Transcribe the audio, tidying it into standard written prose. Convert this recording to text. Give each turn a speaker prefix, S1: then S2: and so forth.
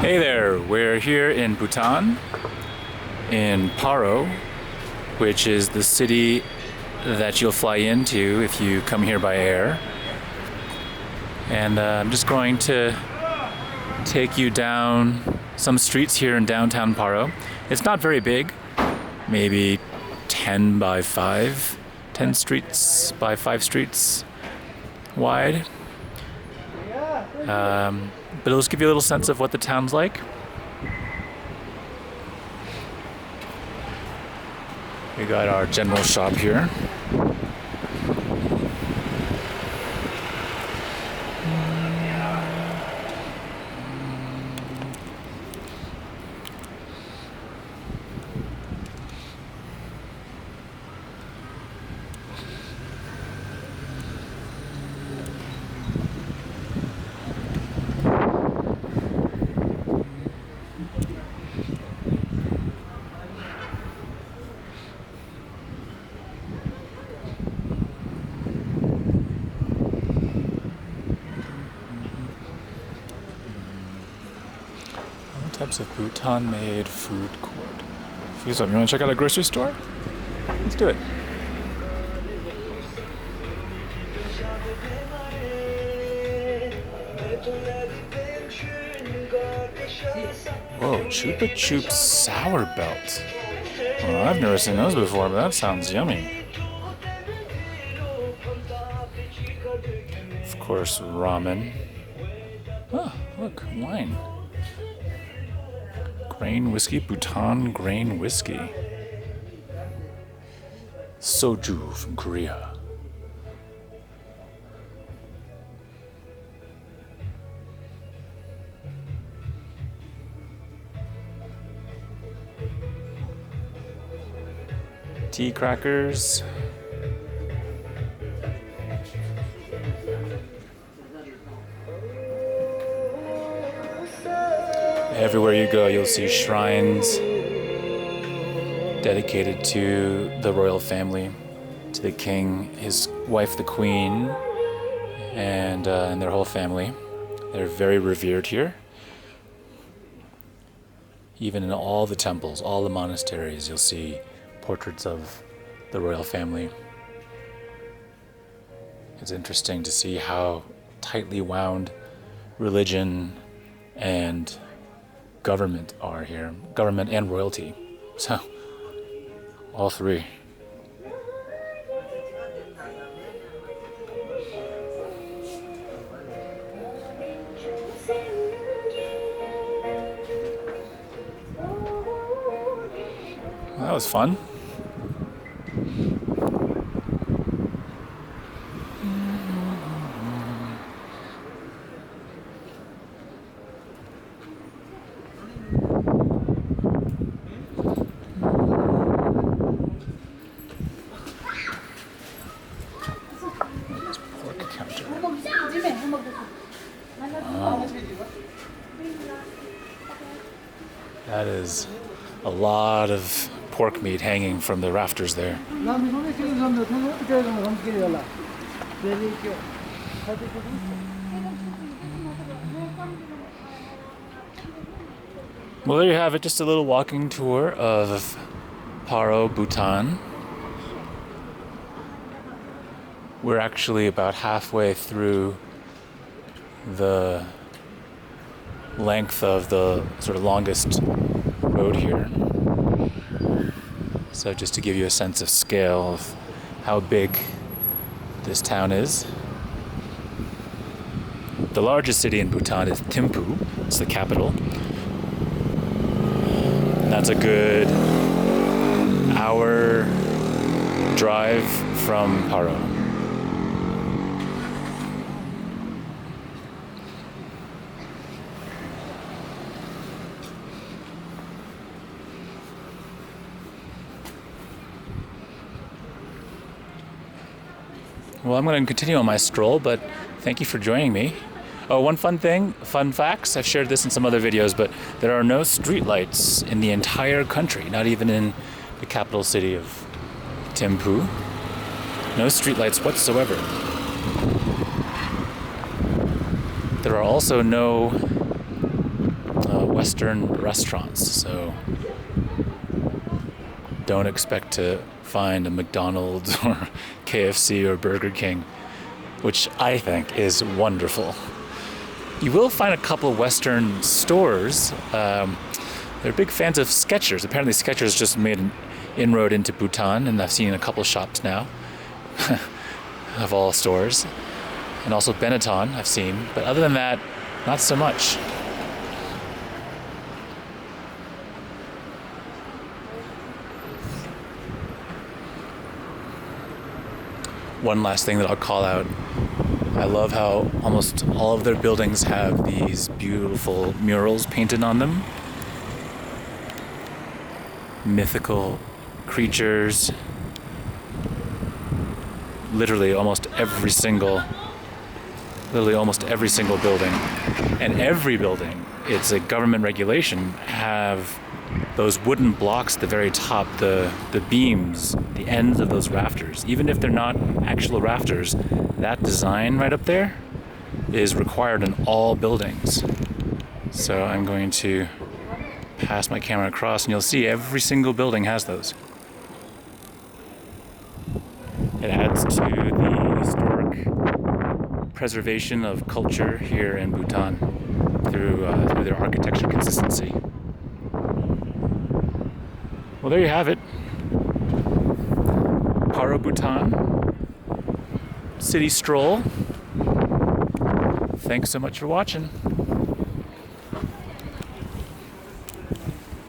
S1: Hey there, we're here in Bhutan, in Paro, which is the city that you'll fly into if you come here by air. And I'm just going to take you down some streets here in downtown Paro. It's not very big, maybe 10 by 5, 10 streets by 5 streets wide. But it'll just give you a little sense of what the town's like. We got our general shop here. Types of Bhutan-made food court. You want to check out a grocery store? Let's do it. Whoa, Chupa Chups Sour Belt. Well, I've never seen those before, but that sounds yummy. Of course, ramen. Oh, look, wine. Grain whiskey, Bhutan grain whiskey. Soju from Korea. Tea crackers. Everywhere you go, you'll see shrines dedicated to the royal family, to the king, his wife, the queen, and their whole family. They're very revered here. Even in all the temples, all the monasteries, you'll see portraits of the royal family. It's interesting to see how tightly wound religion and government are here. Government and royalty. So, all three. That was fun. That is a lot of pork meat hanging from the rafters there. Well, there you have it, just a little walking tour of Paro, Bhutan. We're actually about halfway through the length of the sort of longest road here. So just to give you a sense of scale of how big this town is. The largest city in Bhutan is Thimphu. It's the capital. And that's a good hour drive from Paro. Well, I'm going to continue on my stroll, but thank you for joining me. Oh, one fun facts, I've shared this in some other videos, but there are no streetlights in the entire country, not even in the capital city of Thimphu. No streetlights whatsoever. There are also no Western restaurants. So don't expect to find a McDonald's or KFC or Burger King, which I think is wonderful. You will find a couple Western stores. They're big fans of Skechers. Apparently Skechers just made an inroad into Bhutan, and I've seen a couple shops now of all stores. And also Benetton I've seen. But other than that, not so much. One last thing that I'll call out. I love how almost all of their buildings have these beautiful murals painted on them. Mythical creatures. Literally almost every single building. And every building, it's a government regulation, have those wooden blocks at the very top, the beams, the ends of those rafters. Even if they're not actual rafters, that design right up there is required in all buildings. So I'm going to pass my camera across and you'll see every single building has those. It adds to the historic preservation of culture here in Bhutan through their architecture consistency. Well, there you have it. Paro, Bhutan. City stroll. Thanks so much for watching.